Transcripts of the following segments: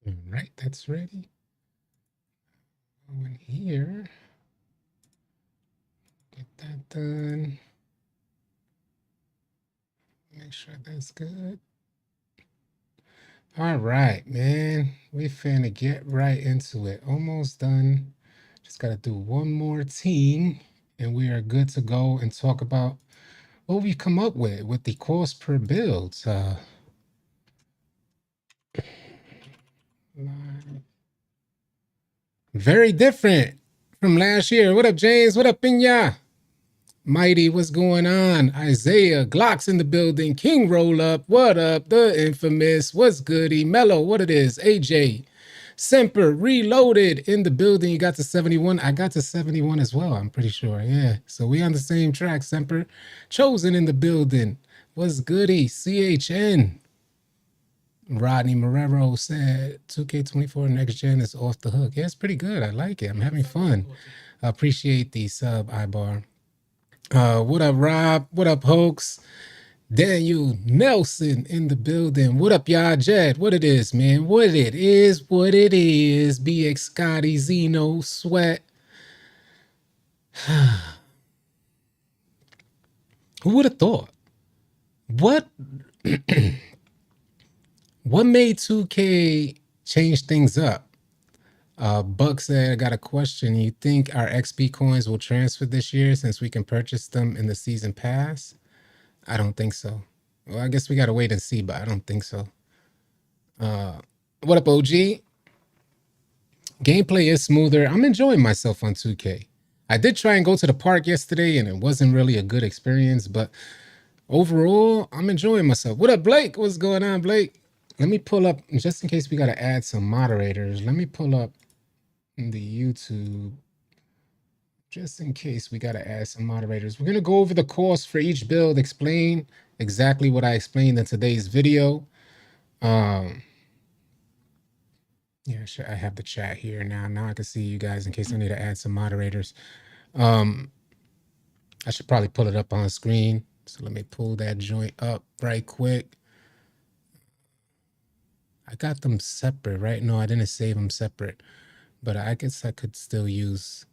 All right, that's ready. Go in here. Get that done. Make sure that's good. All right, man. We finna get right into it. Almost done. Just gotta do one more team, and we are good to go and talk about what we come up with the cost per build. Very different from last year. What up, James? What up, Pinya? Mighty, what's going on? Isaiah, Glocks in the building. King Roll Up, what up? The infamous, what's goody? Mellow, what it is? AJ, Semper, Reloaded in the building. You got to 71. I got to 71 as well, I'm pretty sure. Yeah, so we on the same track, Semper. Chosen in the building. What's goody? CHN. Rodney Marrero said 2K24 next gen is off the hook. Yeah, it's pretty good. I like it. I'm having fun. I appreciate the sub, Ibar. What up, Rob? What up, Hoax? Daniel Nelson in the building. What up, y'all? Jed, what it is, man? What it is, what it is. BX Scotty, Zeno, Sweat. Who would have thought? What what made 2K change things up? Buck said, I got a question. You think our XP coins will transfer this year since we can purchase them in the season pass? I don't think so. Well, I guess we got to wait and see, but I don't think so. What up, OG? Gameplay is smoother. I'm enjoying myself on 2K. I did try and go to the park yesterday, and it wasn't really a good experience, but overall, I'm enjoying myself. What up, Blake? What's going on, Blake? Let me pull up, just in case we got to add some moderators, let me pull up the YouTube, just in case we got to add some moderators. We're going to go over the cost for each build, explain exactly what I explained in today's video. Yeah, sure. I have the chat here now. Now I can see you guys in case I need to add some moderators. I should probably pull it up on screen. So let me pull that joint up right quick. I got them separate, right? No, I didn't save them separate, but I guess I could still use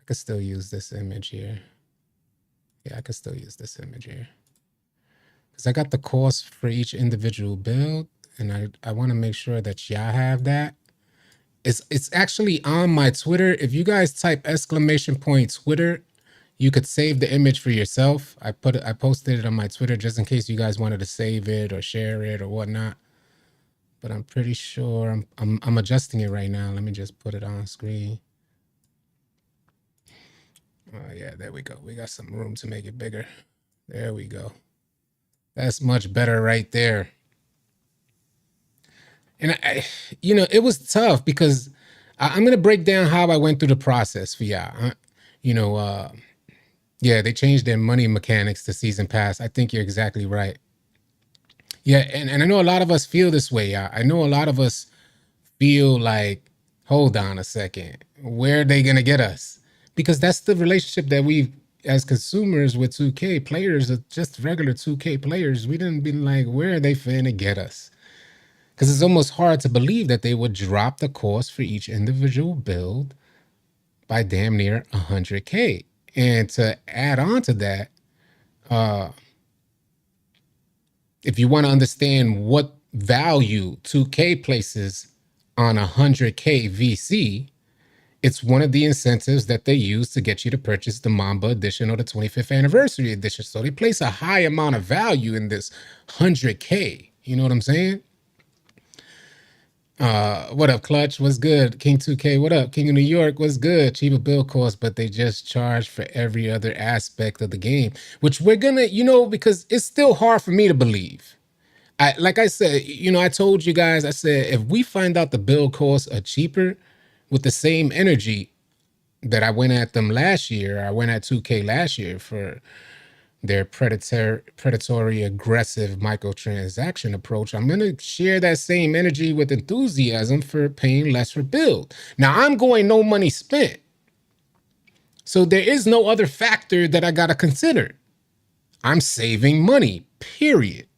this image here. Yeah, I could still use this image here. Because I got the cost for each individual build, and I want to make sure that y'all have that. It's actually on my Twitter. If you guys type !Twitter, you could save the image for yourself. I posted it on my Twitter just in case you guys wanted to save it or share it or whatnot. But I'm pretty sure I'm adjusting it right now. Let me just put it on screen. Oh yeah, there we go. We got some room to make it bigger. There we go. That's much better right there. And it was tough because I'm gonna break down how I went through the process for y'all. Yeah, they changed their money mechanics to season pass. I think you're exactly right. Yeah, and I know a lot of us feel this way. I know a lot of us feel like, hold on a second, where are they gonna get us? Because that's the relationship that we, as consumers with 2K players, just regular 2K players, we didn't be like, where are they finna get us? Because it's almost hard to believe that they would drop the cost for each individual build by damn near 100K. And to add on to that, if you want to understand what value 2K places on 100K VC, it's one of the incentives that they use to get you to purchase the Mamba edition or the 25th anniversary edition. So they place a high amount of value in this 100K. You know what I'm saying? What up, Clutch? What's good? King 2K, what up? King of New York, what's good? Cheaper build cost, but they just charge for every other aspect of the game, which we're gonna, because it's still hard for me to believe. Like I said, I told you guys, I said, if we find out the build costs are cheaper with the same energy that I went at them last year, I went at 2K last year for their predatory, aggressive microtransaction approach, I'm going to share that same energy with enthusiasm for paying less for build. Now, I'm going no money spent. So there is no other factor that I got to consider. I'm saving money, period.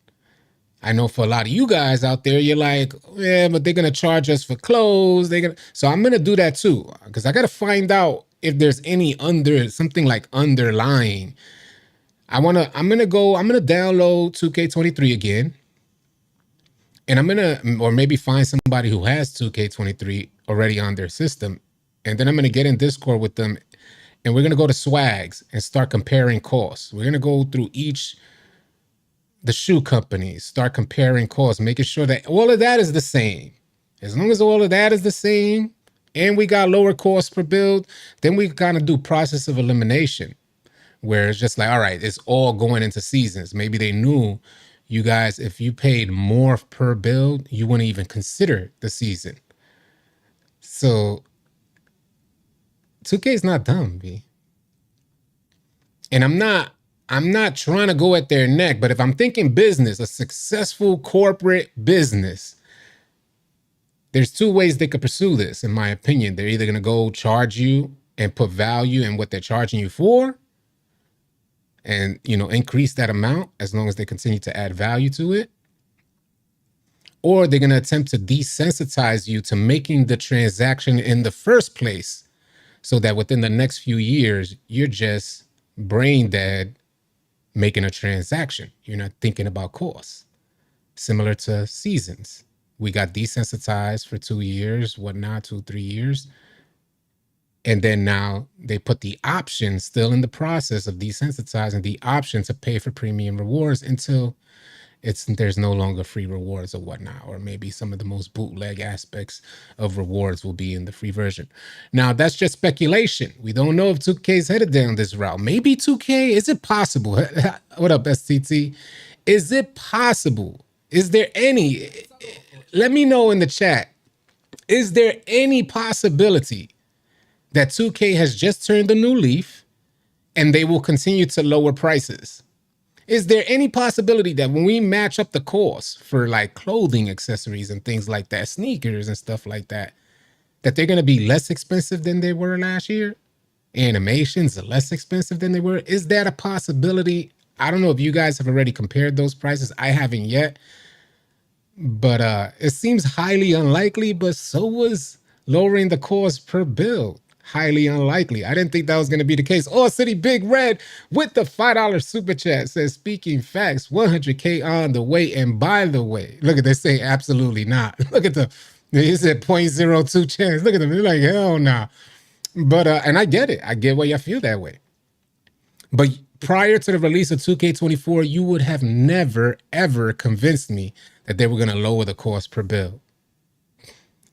I know for a lot of you guys out there, you're like, yeah, but they're gonna charge us for clothes. So I'm gonna do that too, because I gotta find out if there's any something like underlying. I'm gonna download 2K23 again, and or maybe find somebody who has 2K23 already on their system, and then I'm gonna get in Discord with them, and we're gonna go to Swags and start comparing costs. We're gonna go through the shoe companies, start comparing costs, making sure that all of that is the same. As long as all of that is the same, and we got lower costs per build, then we kind of do process of elimination, where it's just like, all right, it's all going into seasons. Maybe they knew you guys, if you paid more per build, you wouldn't even consider the season. So 2K is not dumb, B. And I'm not trying to go at their neck, but if I'm thinking business, a successful corporate business, there's two ways they could pursue this, in my opinion. They're either going to go charge you and put value in what they're charging you for, and increase that amount as long as they continue to add value to it, or they're going to attempt to desensitize you to making the transaction in the first place, so that within the next few years you're just brain dead making a transaction. You're not thinking about costs. Similar to seasons, we got desensitized for 2 years, whatnot, 2-3 years. And then now they put the option, still in the process of desensitizing, the option to pay for premium rewards until there's no longer free rewards or whatnot, or maybe some of the most bootleg aspects of rewards will be in the free version. Now, that's just speculation. We don't know if 2K is headed down this route. Maybe 2K, is it possible? What up, STT? Is it possible? Is there any? Let me know in the chat. Is there any possibility that 2K has just turned a new leaf and they will continue to lower prices? Is there any possibility that when we match up the cost for like clothing, accessories, and things like that, sneakers and stuff like that, that they're going to be less expensive than they were last year? Animations are less expensive than they were. Is that a possibility? I don't know if you guys have already compared those prices. I haven't yet. But it seems highly unlikely, but so was lowering the cost per build. Highly unlikely. I didn't think that was going to be the case. Oh, City Big Red with the $5 super chat says, speaking facts, 100K on the way. And by the way, look at they say absolutely not. Look at he said 0.02 chance. Look at them. They're like, hell nah. But, and I get it. I get why y'all feel that way. But prior to the release of 2K24, you would have never, ever convinced me that they were going to lower the cost per build.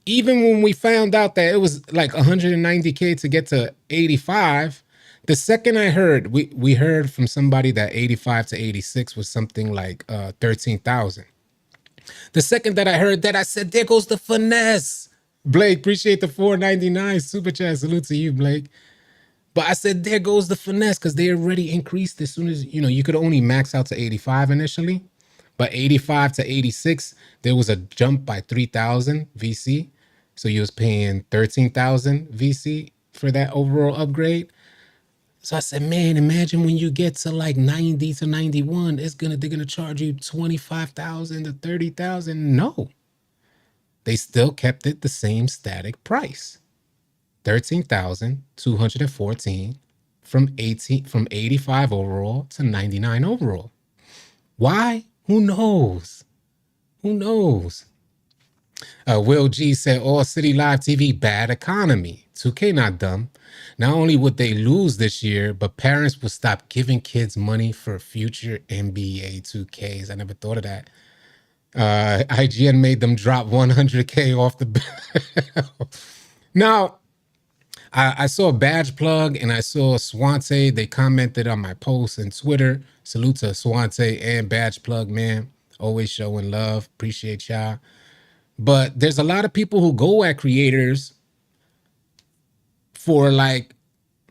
Even when we found out that it was like 190K to get to 85, the second I heard, we heard from somebody that 85 to 86 was something like 13,000. The second that I heard that, I said, there goes the finesse. Blake, appreciate the $4.99 super chat. Salute to you, Blake. But I said, there goes the finesse, because they already increased as soon as, you could only max out to 85 initially. But 85 to 86, there was a jump by 3,000 VC. So you was paying 13,000 VC for that overall upgrade. So I said, man, imagine when you get to like 90 to 91, they're gonna charge you 25,000 to 30,000. No, they still kept it the same static price, 13,214 from 85 overall to 99 overall. Why? Who knows? Who knows? Will G said, All City Live TV, bad economy. 2K not dumb. Not only would they lose this year, but parents will stop giving kids money for future NBA 2Ks. I never thought of that. IGN made them drop 100K off the bill. Now, I saw Badge Plug and I saw Swante. They commented on my post and Twitter. Salute to Swante and Badge Plug, man. Always showing love. Appreciate y'all. But there's a lot of people who go at creators for like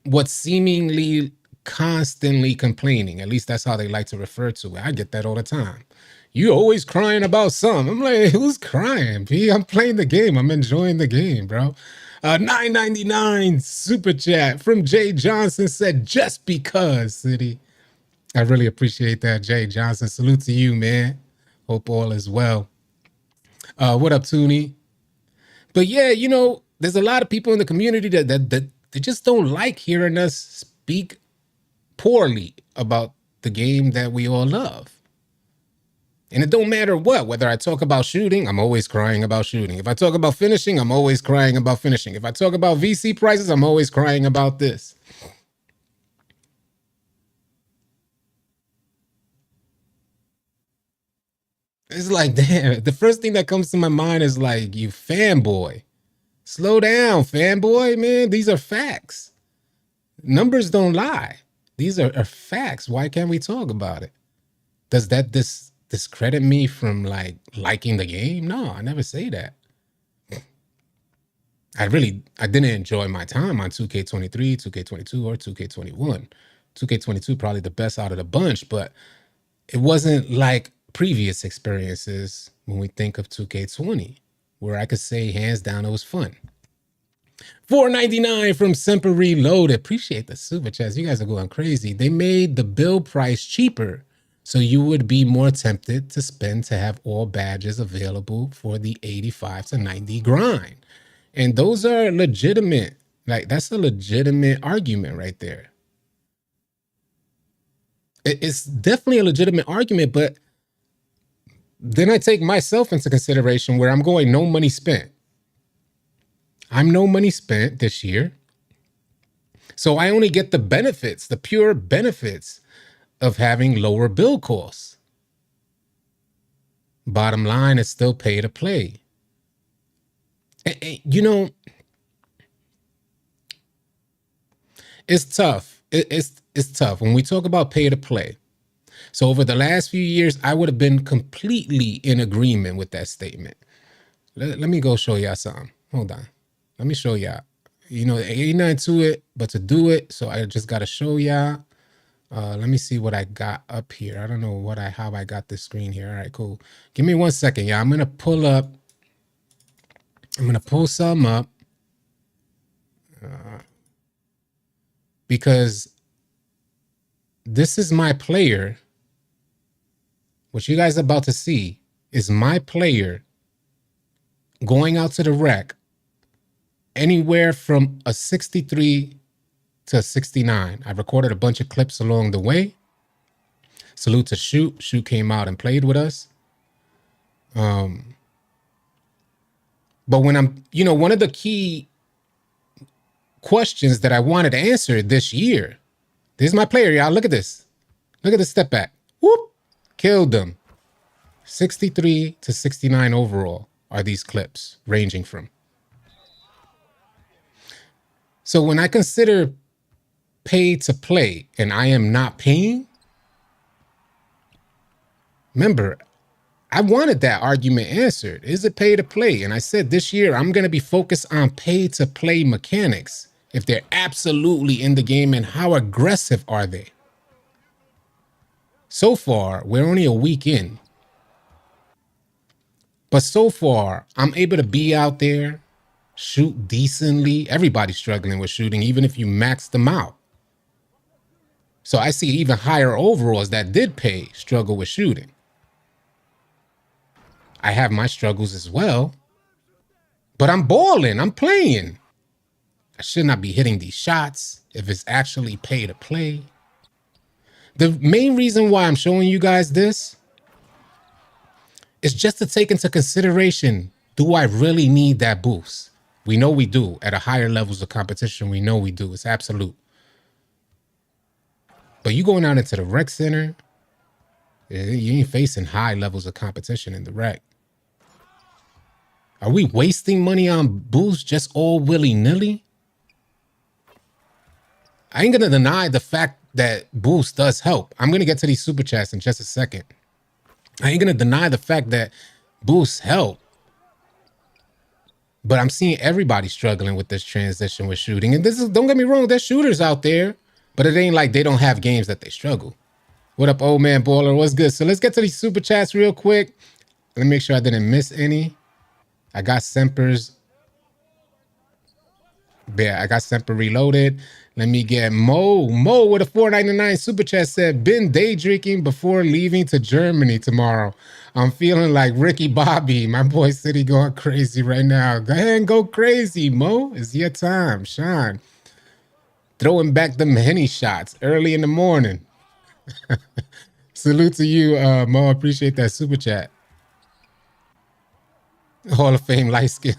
what's seemingly constantly complaining. At least that's how they like to refer to it. I get that all the time. You always crying about something. I'm like, who's crying? P? I'm playing the game. I'm enjoying the game, bro. $9.99 super chat from Jay Johnson said, just because, City. I really appreciate that, Jay Johnson. Salute to you, man. Hope all is well. What up, Toonie? But yeah, you know, there's a lot of people in the community that they just don't like hearing us speak poorly about the game that we all love. And it don't matter what, whether I talk about shooting, I'm always crying about shooting. If I talk about finishing, I'm always crying about finishing. If I talk about VC prices, I'm always crying about this. It's like, damn, the first thing that comes to my mind is like, you fanboy. Slow down, fanboy, man. These are facts. Numbers don't lie. These are facts. Why can't we talk about it? Does that discredit me from like liking the game? No, I never say that. I didn't enjoy my time on 2K23, 2K22, or 2K21. 2K22 probably the best out of the bunch, but it wasn't like previous experiences when we think of 2K20, where I could say hands down it was fun. $4.99 from Semper Reload. Appreciate the super chats. You guys are going crazy. They made the build price cheaper, so you would be more tempted to spend to have all badges available for the 85 to 90 grind. And those are legitimate. Like, that's a legitimate argument right there. It's definitely a legitimate argument, but then I take myself into consideration where I'm going no money spent. I'm no money spent this year. So I only get the benefits, the pure benefits of having lower build costs. Bottom line is still pay to play. And, you know, it's tough. It's tough when we talk about pay to play. So over the last few years, I would have been completely in agreement with that statement. Let me go show y'all something. Hold on. Let me show y'all. You know, ain't nothing to it but to do it. So I just got to show y'all. Let me see what I got up here. I don't know how I got this screen here. All right, cool. Give me 1 second, y'all. I'm going to pull some up. Because this is my player. What you guys are about to see is my player going out to the rec anywhere from a 63 to a 69. I recorded a bunch of clips along the way. Salute to Shoot. Shoot came out and played with us. But when one of the key questions that I wanted to answer this year, this is my player, y'all. Look at this. Look at the step back. Whoop. Killed them. 63 to 69 overall are these clips ranging from. So when I consider pay to play and I am not paying, remember, I wanted that argument answered. Is it pay to play? And I said this year I'm going to be focused on pay to play mechanics. If they're absolutely in the game, and how aggressive are they? So far, we're only a week in. But so far, I'm able to be out there, shoot decently. Everybody's struggling with shooting, even if you max them out. So I see even higher overalls that did pay struggle with shooting. I have my struggles as well. But I'm balling. I'm playing. I should not be hitting these shots if it's actually pay to play. The main reason why I'm showing you guys this is just to take into consideration, do I really need that boost? We know we do. At a higher levels of competition, we know we do. It's absolute. But you going out into the rec center, you ain't facing high levels of competition in the rec. Are we wasting money on boosts just all willy-nilly? I ain't gonna deny the fact that boost does help. I'm gonna get to these super chats in just a second. I ain't gonna deny the fact that boosts help. But I'm seeing everybody struggling with this transition with shooting. And this is, don't get me wrong, there's shooters out there, but it ain't like they don't have games that they struggle. What up, old man baller? What's good? So let's get to these super chats real quick. Let me make sure I didn't miss any. I got Semper's Yeah, I got Semper Reloaded. Let me get Mo. Mo with a 4.99 super chat said, been day drinking before leaving to Germany tomorrow. I'm feeling like Ricky Bobby. My boy City going crazy right now. Go ahead and go crazy, Mo. It's your time. Shine. Throwing back them Henny shots early in the morning. Salute to you, Mo. Appreciate that super chat. Hall of Fame light skin.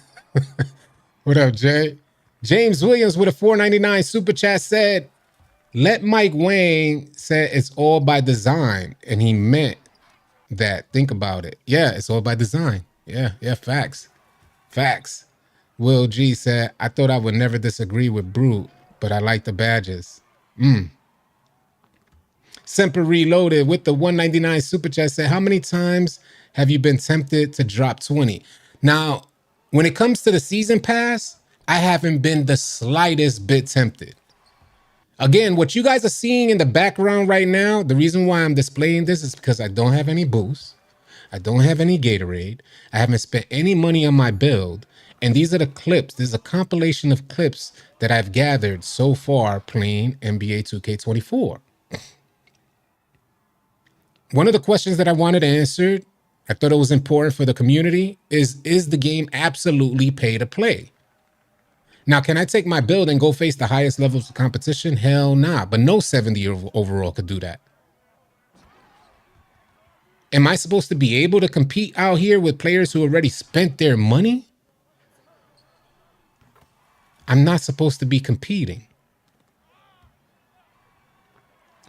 What up, Jay? James Williams with a 4.99 super chat said, let Mike Wang say it's all by design. And he meant that. Think about it. Yeah, it's all by design. Yeah, facts. Facts. Will G said, I thought I would never disagree with Brute, but I like the badges. Semper Reloaded with the 199 super chat said, how many times have you been tempted to drop 20? Now, when it comes to the season pass, I haven't been the slightest bit tempted. Again, what you guys are seeing in the background right now, the reason why I'm displaying this is because I don't have any boosts. I don't have any Gatorade. I haven't spent any money on my build. And these are the clips. This is a compilation of clips that I've gathered so far playing NBA 2K24. One of the questions that I wanted answered, I thought it was important for the community, is the game absolutely pay to play? Now, can I take my build and go face the highest levels of competition? Hell nah. But no 70 overall could do that. Am I supposed to be able to compete out here with players who already spent their money? I'm not supposed to be competing.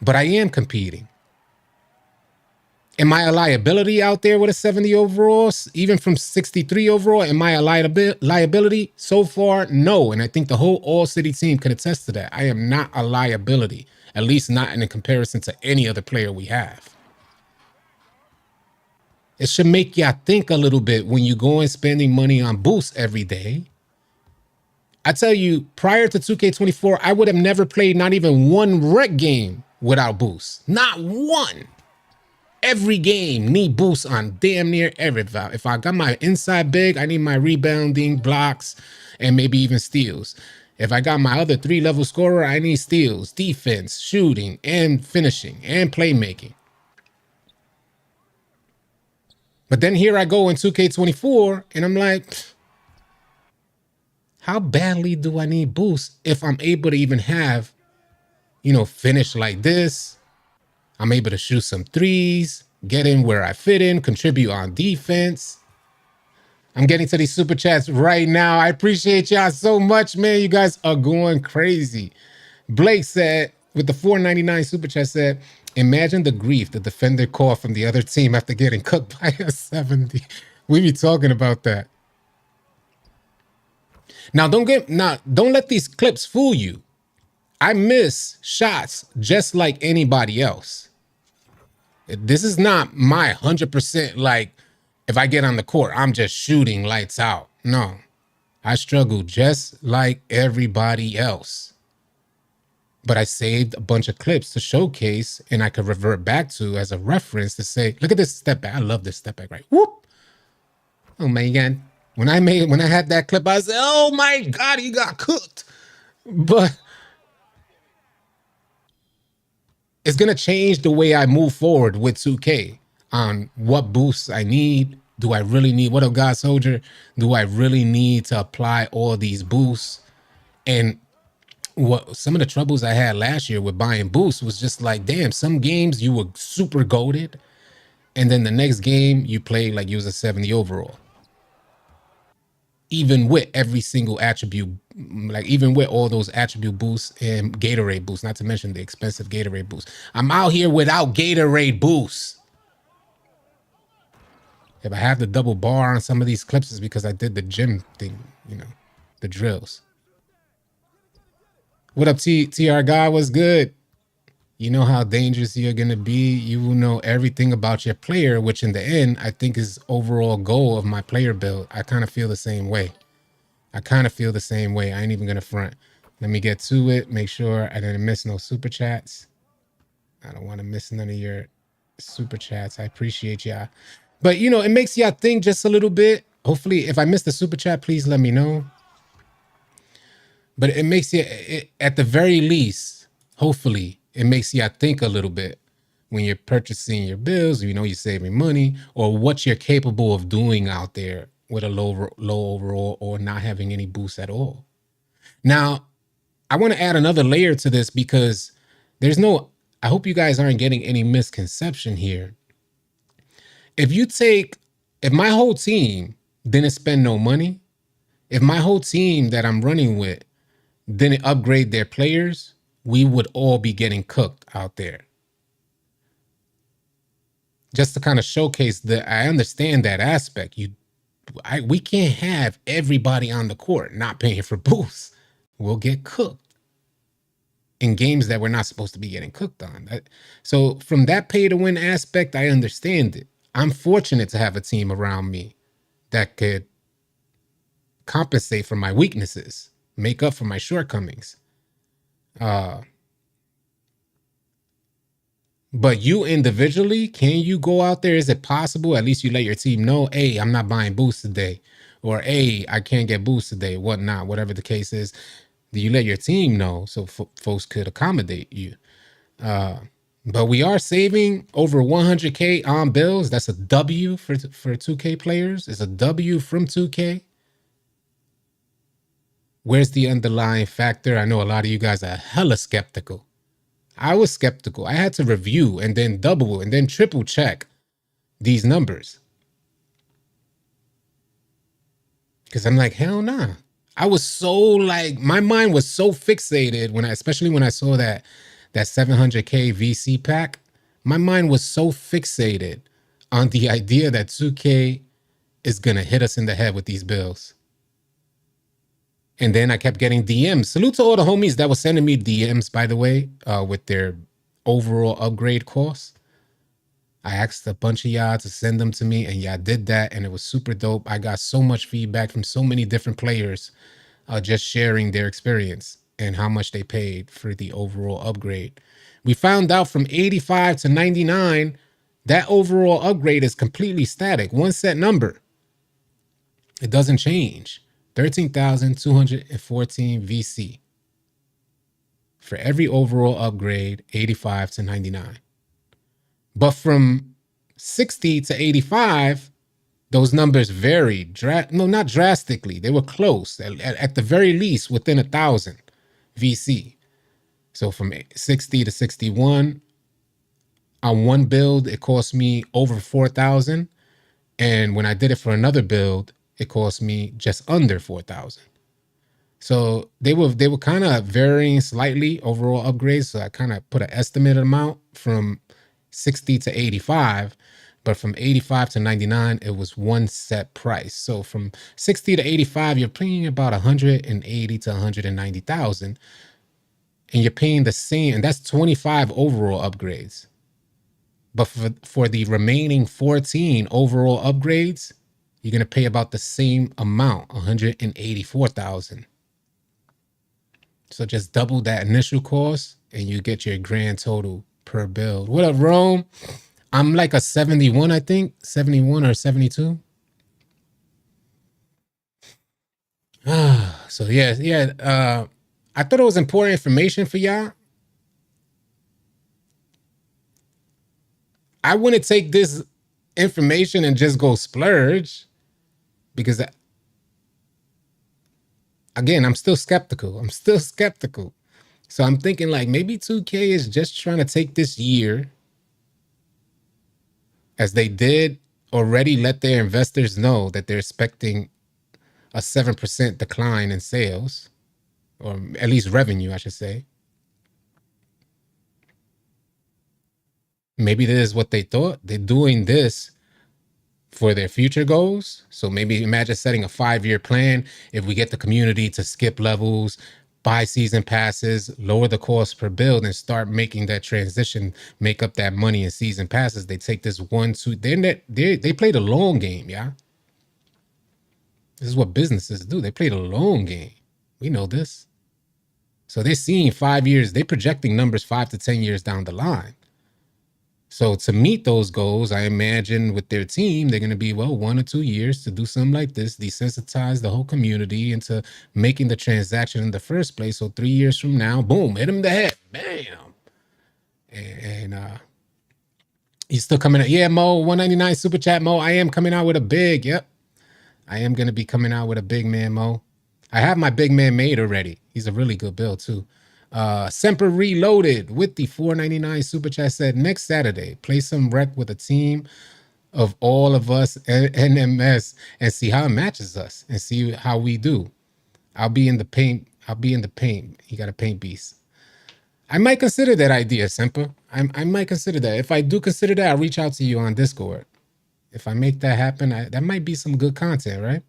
But I am competing. Am I a liability out there with a 70 overall? Even from 63 overall, am I a liability? So far, no. And I think the whole All-City team can attest to that. I am not a liability, at least not in comparison to any other player we have. It should make y'all think a little bit when you go and spending money on boosts every day. I tell you, prior to 2K24, I would have never played not even one rec game without boosts. Not one. Every game need boosts on damn near every valve. If I got my inside big, I need my rebounding, blocks, and maybe even steals. If I got my other 3-level scorer, I need steals, defense, shooting, and finishing, and playmaking. But then here I go in 2K24, and I'm like, how badly do I need boosts if I'm able to even have, finish like this? I'm able to shoot some threes, get in where I fit in, contribute on defense. I'm getting to these super chats right now. I appreciate y'all so much, man. You guys are going crazy. Blake said, with the 4.99 super chat, said, imagine the grief the defender caught from the other team after getting cooked by a 70. We be talking about that. Now, don't let these clips fool you. I miss shots just like anybody else. This is not my 100% like, if I get on the court, I'm just shooting lights out. No, I struggle just like everybody else. But I saved a bunch of clips to showcase, and I could revert back to as a reference to say, look at this step back. I love this step back, right? Whoop. Oh my God. When I had that clip, I said, oh my God, he got cooked. But it's going to change the way I move forward with 2K on what boosts I need. Do I really need, what up, God Soldier? Do I really need to apply all these boosts? And what some of the troubles I had last year with buying boosts was just like, damn, some games you were super goated, and then the next game you played like you was a 70 overall. Even with every single attribute, like even with all those attribute boosts and Gatorade boosts, not to mention the expensive Gatorade boosts. I'm out here without Gatorade boosts. If I have the double bar on some of these clips, it's because I did the gym thing, the drills. What up, TR guy? What's good? You know how dangerous you're going to be. You will know everything about your player, which in the end, I think is overall goal of my player build. I kind of feel the same way. I ain't even going to front. Let me get to it. Make sure I didn't miss no super chats. I don't want to miss none of your super chats. I appreciate y'all. But, it makes y'all think just a little bit. Hopefully, if I missed the super chat, please let me know. But it makes you, at the very least, hopefully, it makes you think a little bit when you're purchasing your bills. You know, you're saving money, or what you're capable of doing out there with a low overall, or not having any boost at all. Now, I want to add another layer to this, because there's no, I hope you guys aren't getting any misconception here. If my whole team didn't spend no money, if my whole team that I'm running with didn't upgrade their players, we would all be getting cooked out there. Just to kind of showcase that I understand that aspect. We can't have everybody on the court not paying for boosts. We'll get cooked in games that we're not supposed to be getting cooked on. So from that pay to win aspect, I understand it. I'm fortunate to have a team around me that could compensate for my weaknesses, make up for my shortcomings. But you individually, can you go out there? Is it possible? At least you let your team know, hey, I'm not buying boosts today, or hey, I can't get boosts today, whatnot, whatever the case is. Do you let your team know so folks could accommodate you? But we are saving over 100K on bills. That's a W for 2K players. It's a W from 2K. Where's the underlying factor? I know a lot of you guys are hella skeptical. I was skeptical. I had to review and then double and then triple check these numbers. Because I'm like, hell nah. I was so like, my mind was so fixated especially when I saw that 700K VC pack. My mind was so fixated on the idea that 2K is going to hit us in the head with these bills. And then I kept getting DMs. Salute to all the homies that were sending me DMs, by the way, with their overall upgrade costs. I asked a bunch of y'all to send them to me, and y'all did that, and it was super dope. I got so much feedback from so many different players just sharing their experience and how much they paid for the overall upgrade. We found out from 85 to 99, that overall upgrade is completely static. One set number. It doesn't change. 13,214 VC for every overall upgrade, 85 to 99. But from 60 to 85, those numbers varied. No, not drastically. They were close, at the very least within 1,000 VC. So from 60 to 61, on one build, it cost me over 4,000. And when I did it for another build, it cost me just under 4,000. So they were kind of varying slightly overall upgrades. So I kind of put an estimated amount from 60 to 85, but from 85 to 99, it was one set price. So from 60 to 85, you're paying about 180 to 190,000, and you're paying the same, and that's 25 overall upgrades. But for the remaining 14 overall upgrades, you're going to pay about the same amount, 184,000. So just double that initial cost and you get your grand total per build. What up, Rome? I'm like a 71, I think. 71 or 72. So yeah. I thought it was important information for y'all. I wouldn't take this information and just go splurge, because again, I'm still skeptical. So I'm thinking like maybe 2K is just trying to take this year, as they did already let their investors know that they're expecting a 7% decline in sales, or at least revenue, I should say. Maybe this is what they thought. They're doing this for their future goals. So maybe imagine setting a 5-year plan. If we get the community to skip levels, buy season passes, lower the cost per build, and start making that transition, make up that money in season passes. They take this 1-2. They play the long game, yeah. This is what businesses do. They play the long game. We know this. So they're seeing 5 years. They're projecting numbers 5 to 10 years down the line. So to meet those goals, I imagine with their team, they're going to be, well, 1 or 2 years to do something like this, desensitize the whole community into making the transaction in the first place. So 3 years from now, boom, hit him in the head. Bam. And he's still coming out. Yeah, Mo, 199 super chat, Mo. I am coming out with a big. Yep. I am going to be coming out with a big man, Mo. I have my big man made already. He's a really good build, too. Semper Reloaded with the 499 super chat said, next Saturday, play some rec with a team of all of us at NMS and see how it matches us and see how we do. I'll be in the paint. I'll be in the paint. You got a paint beast. I might consider that idea, Semper. I might consider that. If I do consider that, I'll reach out to you on Discord. If I make that happen, that might be some good content, right?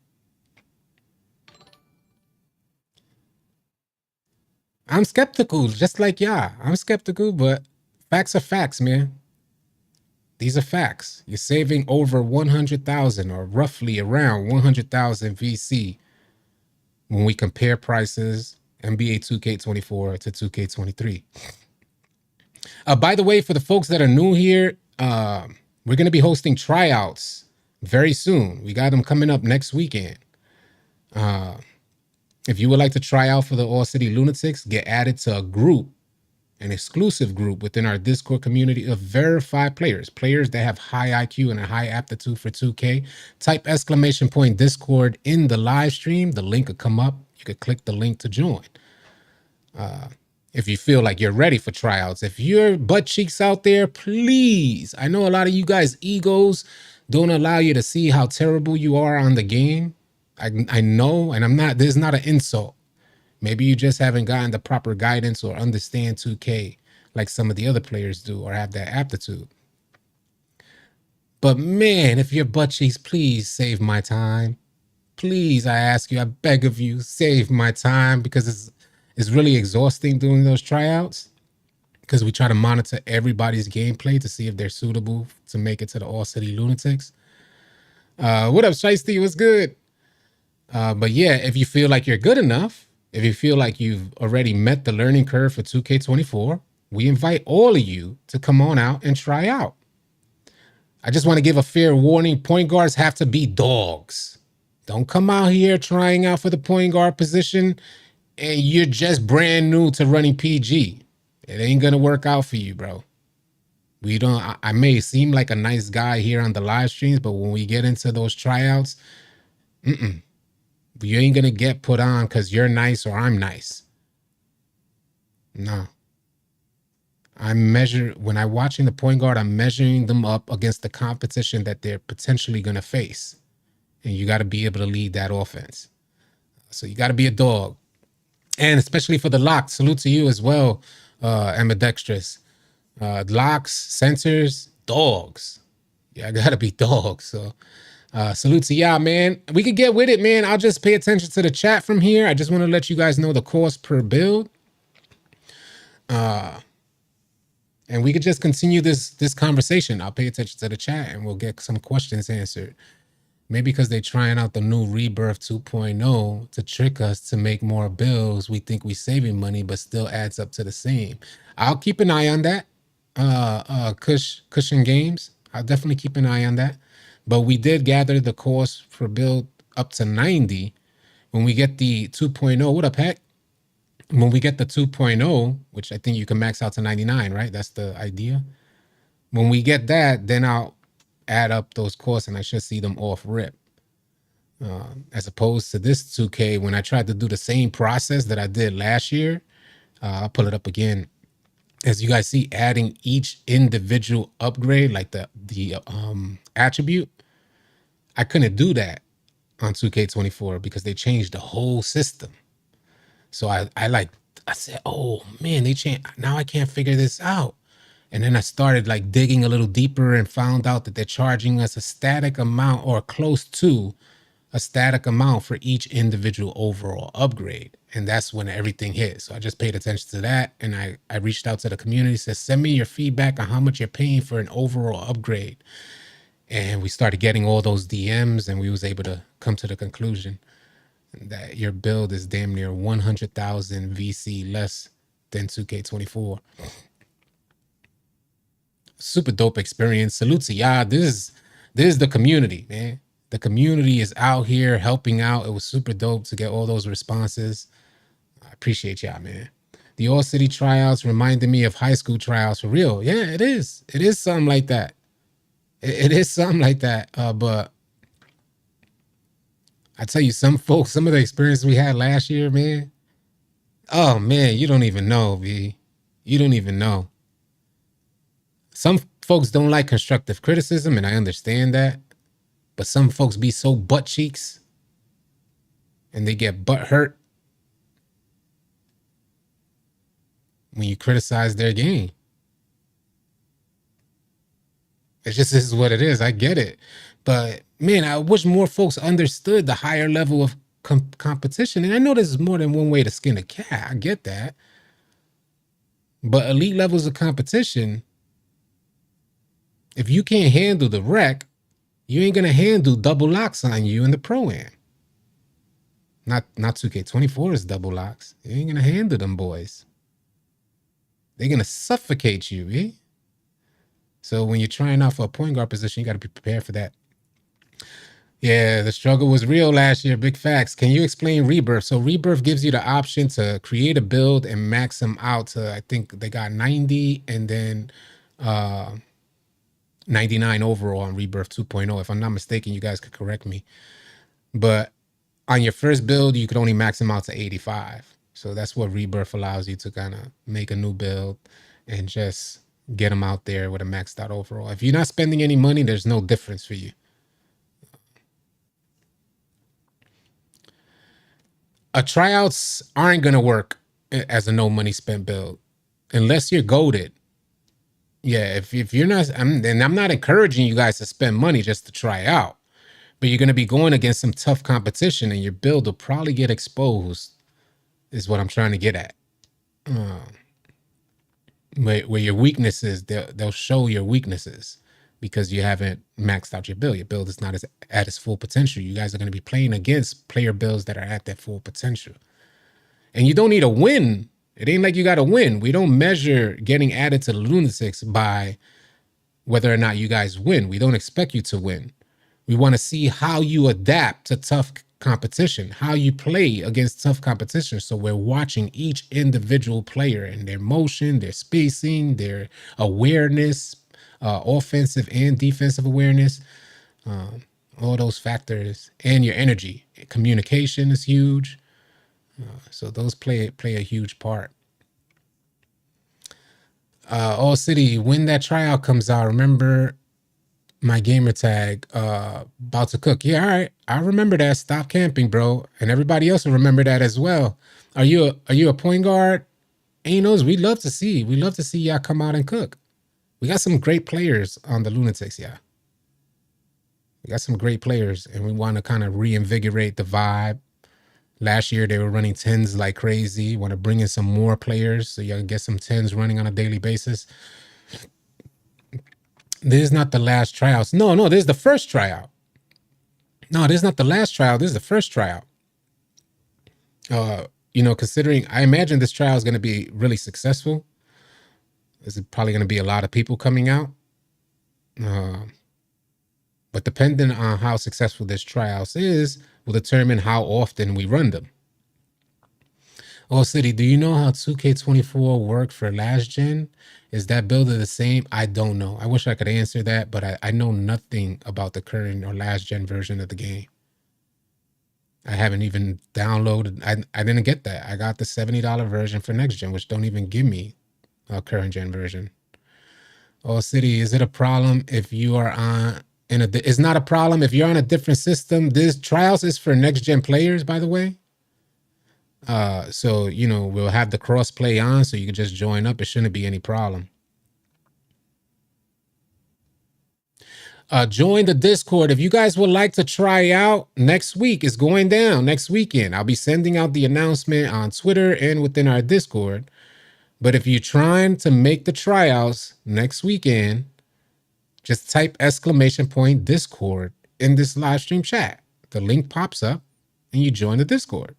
I'm skeptical, just like y'all. I'm skeptical, but facts are facts, man. These are facts. You're saving over 100,000 or roughly around 100,000 VC when we compare prices NBA 2K24 to 2K23. By the way, for the folks that are new here, we're going to be hosting tryouts very soon. We got them coming up next weekend. If you would like to try out for the All City Lunatics, get added to a group, an exclusive group within our Discord community of verified players that have high IQ and a high aptitude for 2K. Type exclamation point Discord in the live stream. The link will come up. You could click the link to join. If you feel like you're ready for tryouts, if you're butt cheeks out there, please. I know a lot of you guys' egos don't allow you to see how terrible you are on the game. I know, and I'm not, there's not an insult. Maybe you just haven't gotten the proper guidance or understand 2K like some of the other players do or have that aptitude. But man, if you're butt cheeks, please save my time. Please, I ask you, I beg of you, save my time, because it's really exhausting doing those tryouts, because we try to monitor everybody's gameplay to see if they're suitable to make it to the All City Lunatics. What up, Shiesty? What's good? But yeah, if you feel like you're good enough, if you feel like you've already met the learning curve for 2K24, we invite all of you to come on out and try out. I just want to give a fair warning. Point guards have to be dogs. Don't come out here trying out for the point guard position and you're just brand new to running PG. It ain't going to work out for you, bro. We don't, I may seem like a nice guy here on the live streams, but when we get into those tryouts, you ain't going to get put on because you're nice or I'm nice. No. When I'm watching the point guard, I'm measuring them up against the competition that they're potentially going to face. And you got to be able to lead that offense. So you got to be a dog. And especially for the locks, salute to you as well, ambidextrous. Locks, sensors, dogs. Yeah, I got to be dogs. So salute to y'all, man. We could get with it, man. I'll just pay attention to the chat from here. I just want to let you guys know the cost per build. And we could just continue this conversation. I'll pay attention to the chat and we'll get some questions answered. Maybe because they're trying out the new Rebirth 2.0 to trick us to make more bills. We think we're saving money, but still adds up to the same. I'll keep an eye on that. Cushion Games. I'll definitely keep an eye on that. But we did gather the cost for build up to 90. When we get the 2.0, what up, Heck? When we get the 2.0, which I think you can max out to 99, right? That's the idea. When we get that, then I'll add up those costs and I should see them off rip. As opposed to this 2K, when I tried to do the same process that I did last year, I'll pull it up again. As you guys see, adding each individual upgrade, like the attribute, I couldn't do that on 2K24 because they changed the whole system. So I said, oh man, they changed. Now I can't figure this out. And then I started like digging a little deeper and found out that they're charging us a static amount or close to a static amount for each individual overall upgrade. And that's when everything hit. So I just paid attention to that. And I reached out to the community, said, send me your feedback on how much you're paying for an overall upgrade. And we started getting all those DMs and we was able to come to the conclusion that your build is damn near 100,000 VC less than 2K24. super dope experience. Salute to y'all. This is the community, man. The community is out here helping out. It was super dope to get all those responses. I appreciate y'all, man. The All City tryouts reminded me of high school tryouts for real. Yeah, it is. It is something like that. It is something like that. But I tell you, some folks, some of the experience we had last year, man. Oh man, you don't even know, V. You don't even know. Some folks don't like constructive criticism, and I understand that. But some folks be so butt cheeks and they get butt hurt when you criticize their game. It just is what it is. I get it. But man, I wish more folks understood the higher level of competition. And I know there's more than one way to skin a cat. I get that. But elite levels of competition, if you can't handle the wreck, you ain't gonna handle double locks on you in the pro-am. Not 2K24 is double locks. You ain't gonna handle them boys. They're gonna suffocate you, eh? So when you're trying out for a point guard position, you gotta be prepared for that. Yeah, the struggle was real last year. Big facts. Can you explain Rebirth? So Rebirth gives you the option to create a build and max them out to, I think they got 90 and then 99 overall on Rebirth 2.0. If I'm not mistaken, you guys could correct me. But on your first build, you could only max them out to 85. So that's what Rebirth allows you to kind of make a new build and just get them out there with a maxed out overall. If you're not spending any money, there's no difference for you. Tryouts aren't going to work as a no money spent build unless you're goaded. Yeah, if you're not, and I'm not encouraging you guys to spend money just to try out, but you're going to be going against some tough competition and your build will probably get exposed, is what I'm trying to get at. Where your weaknesses, they'll show your weaknesses because you haven't maxed out your build. Your build is not at its full potential. You guys are going to be playing against player builds that are at their full potential. And you don't need a win. It ain't like you got to win. We don't measure getting added to the Lunatics by whether or not you guys win. We don't expect you to win. We want to see how you adapt to tough competition, how you play against tough competition. So we're watching each individual player and their motion, their spacing, their awareness, offensive and defensive awareness, all those factors, and your energy. Communication is huge. So those play a huge part. All City, when that tryout comes out, remember my gamer tag, about to cook. Yeah, all right. I remember that. Stop camping, bro. And everybody else will remember that as well. Are you a point guard? Anos, we love to see y'all come out and cook. We got some great players on the Lunatics, yeah. We got some great players, and we want to kind of reinvigorate the vibe. Last year, they were running 10s like crazy. Want to bring in some more players so y'all can get some 10s running on a daily basis. This is not the last tryouts. No, this is the first tryout. No, this is not the last tryout. This is the first tryout. Considering, I imagine this trial is going to be really successful. There's probably going to be a lot of people coming out. But depending on how successful this trials is, will determine how often we run them. Oh, City, do you know how 2K24 worked for last gen? Is that builder the same? I don't know. I wish I could answer that, but I know nothing about the current or last gen version of the game. I haven't even downloaded. I didn't get that. I got the $70 version for next gen, which don't even give me a current gen version. Oh, City, is it a problem if you are on... It's not a problem if you're on a different system. This trials is for next gen players, by the way. So we'll have the cross play on, so you can just join up. It shouldn't be any problem. Join the Discord if you guys would like to try out. Next week is going down. Next weekend, I'll be sending out the announcement on Twitter and within our Discord. But if you're trying to make the tryouts next weekend, just type !Discord in this live stream chat. The link pops up and you join the Discord.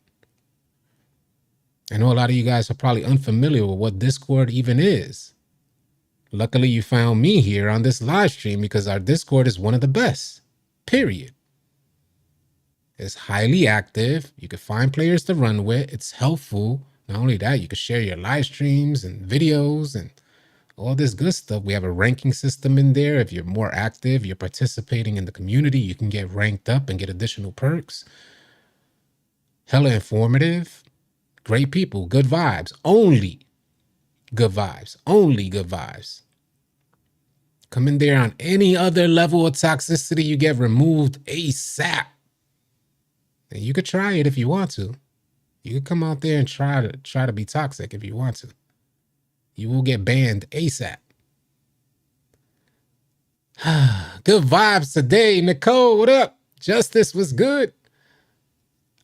I know a lot of you guys are probably unfamiliar with what Discord even is. Luckily, you found me here on this live stream because our Discord is one of the best, period. It's highly active. You can find players to run with. It's helpful. Not only that, you can share your live streams and videos and all this good stuff. We have a ranking system in there. If you're more active, you're participating in the community, you can get ranked up and get additional perks. Hella informative. Great people, good vibes. Only good vibes. Only good vibes. Come in there on any other level of toxicity, you get removed ASAP. And you could try it if you want to. You could come out there and try to be toxic if you want to. You will get banned ASAP. Good vibes today. Nicole, what up? Justice was good.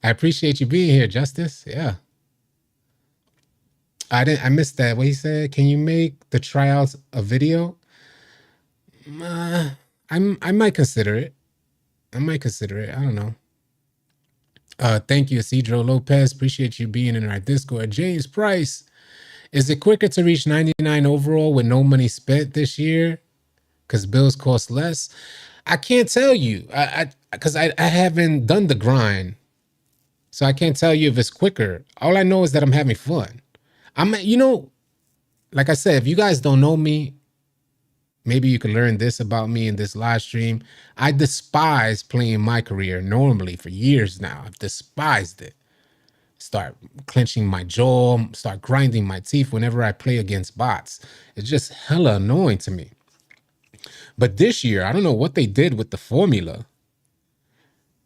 I appreciate you being here, Justice. Yeah. I missed that. What he said, can you make the tryouts a video? I might consider it. I don't know. Thank you, Isidro Lopez. Appreciate you being in our Discord. James Price, is it quicker to reach 99 overall with no money spent this year? Because bills cost less? I can't tell you. Because I haven't done the grind. So I can't tell you if it's quicker. All I know is that I'm having fun. Like I said, if you guys don't know me, maybe you can learn this about me in this live stream. I despise playing my career normally for years now. I've despised it. Start clenching my jaw, start grinding my teeth whenever I play against bots. It's just hella annoying to me. But this year, I don't know what they did with the formula.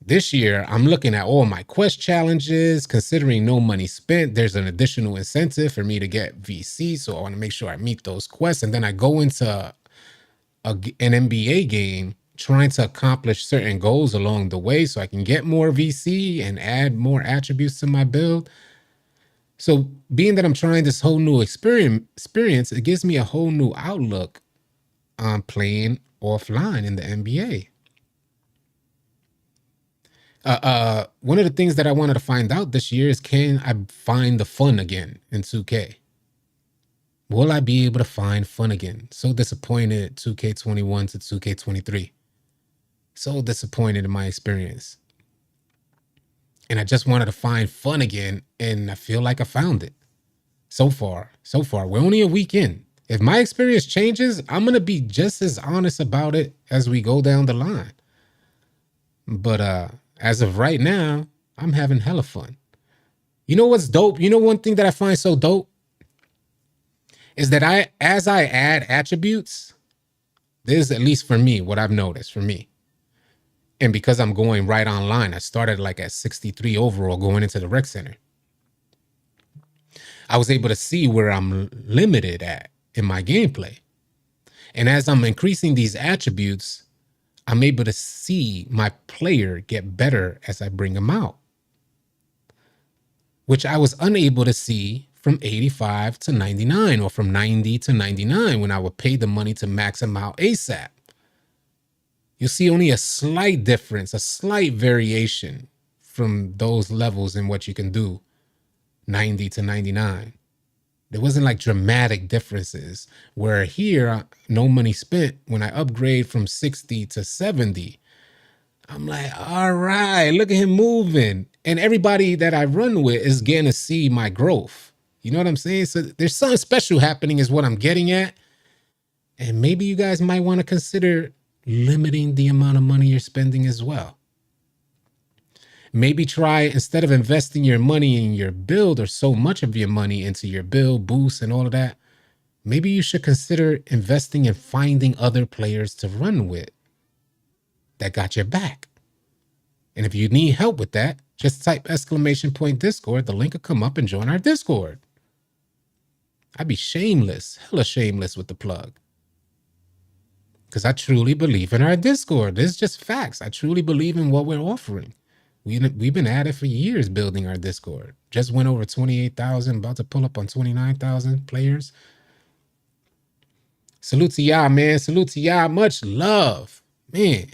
This year, I'm looking at all my quest challenges, considering no money spent. There's an additional incentive for me to get VC, so I want to make sure I meet those quests. And then I go into an NBA game trying to accomplish certain goals along the way so I can get more VC and add more attributes to my build. So being that I'm trying this whole new experience, it gives me a whole new outlook on playing offline in the NBA. One of the things that I wanted to find out this year is, can I find the fun again in 2K? Will I be able to find fun again? So disappointed 2K21 to 2K23. So disappointed in my experience. And I just wanted to find fun again, and I feel like I found it. So far. We're only a week in. If my experience changes, I'm going to be just as honest about it as we go down the line. But as of right now, I'm having hella fun. You know what's dope? You know one thing that I find so dope? Is that as I add attributes, this is, at least for me, what I've noticed for me. And because I'm going right online, I started like at 63 overall going into the rec center. I was able to see where I'm limited at in my gameplay. And as I'm increasing these attributes, I'm able to see my player get better as I bring them out, which I was unable to see from 85 to 99 or from 90 to 99 when I would pay the money to max them out ASAP. You'll see only a slight difference, a slight variation from those levels in what you can do 90 to 99. There wasn't like dramatic differences, where here, no money spent, when I upgrade from 60 to 70, I'm like, all right, look at him moving. And everybody that I run with is getting to see my growth. You know what I'm saying? So there's something special happening is what I'm getting at. And maybe you guys might want to consider limiting the amount of money you're spending as well. Maybe try, instead of investing your money in your build or so much of your money into your build, boost, and all of that, maybe you should consider investing in finding other players to run with that got your back. And if you need help with that, just type !Discord. The link will come up and join our Discord. I'd be shameless, hella shameless with the plug. Because I truly believe in our Discord. This is just facts. I truly believe in what we're offering. We've been at it for years building our Discord. Just went over 28,000, about to pull up on 29,000 players. Salute to y'all, man. Salute to y'all. Much love. Man.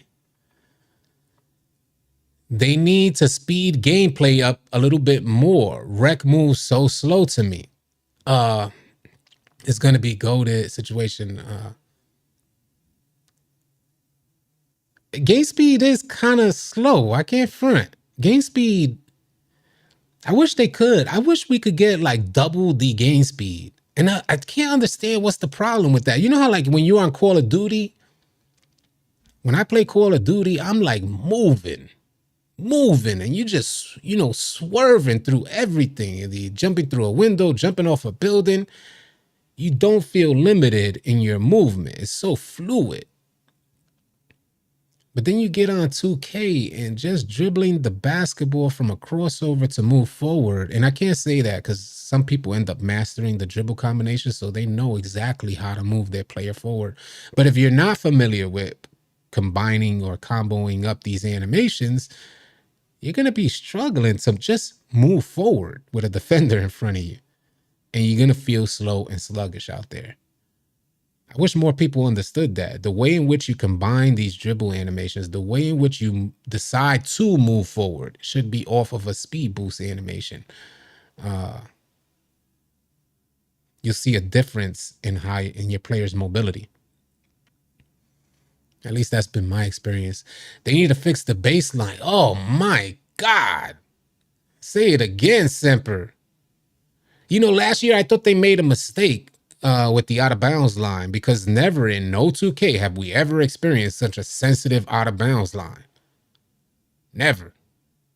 They need to speed gameplay up a little bit more. Rec moves so slow to me. It's going to be goaded situation. Game speed is kind of slow. I can't front. Game speed, I wish they could. I wish we could get like double the game speed. And I can't understand what's the problem with that. You know how like when you're on Call of Duty, when I play Call of Duty, I'm like moving, and you just, swerving through everything. And you jumping through a window, jumping off a building. You don't feel limited in your movement. It's so fluid. But then you get on 2K and just dribbling the basketball from a crossover to move forward. And I can't say that because some people end up mastering the dribble combination, so they know exactly how to move their player forward. But if you're not familiar with combining or comboing up these animations, you're going to be struggling to just move forward with a defender in front of you. And you're going to feel slow and sluggish out there. I wish more people understood that. The way in which you combine these dribble animations, the way in which you decide to move forward should be off of a speed boost animation. You'll see a difference in your player's mobility. At least that's been my experience. They need to fix the baseline. Oh my God. Say it again, Semper. Last year I thought they made a mistake with the out of bounds line, because never in no 2K have we ever experienced such a sensitive out of bounds line. Never.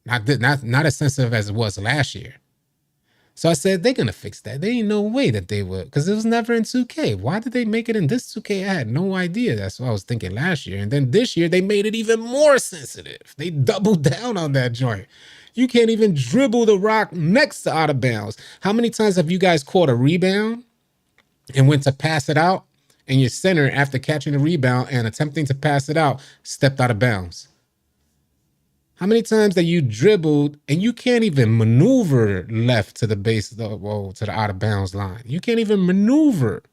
Not as sensitive as it was last year. So I said, they're going to fix that. There ain't no way that they would, because it was never in 2K. Why did they make it in this 2K? I had no idea. That's what I was thinking last year. And then this year, they made it even more sensitive. They doubled down on that joint. You can't even dribble the rock next to out of bounds. How many times have you guys caught a rebound and went to pass it out, and your center, after catching the rebound and attempting to pass it out, stepped out of bounds? How many times that you dribbled and you can't even maneuver left to the base, to the out of bounds line? You can't even maneuver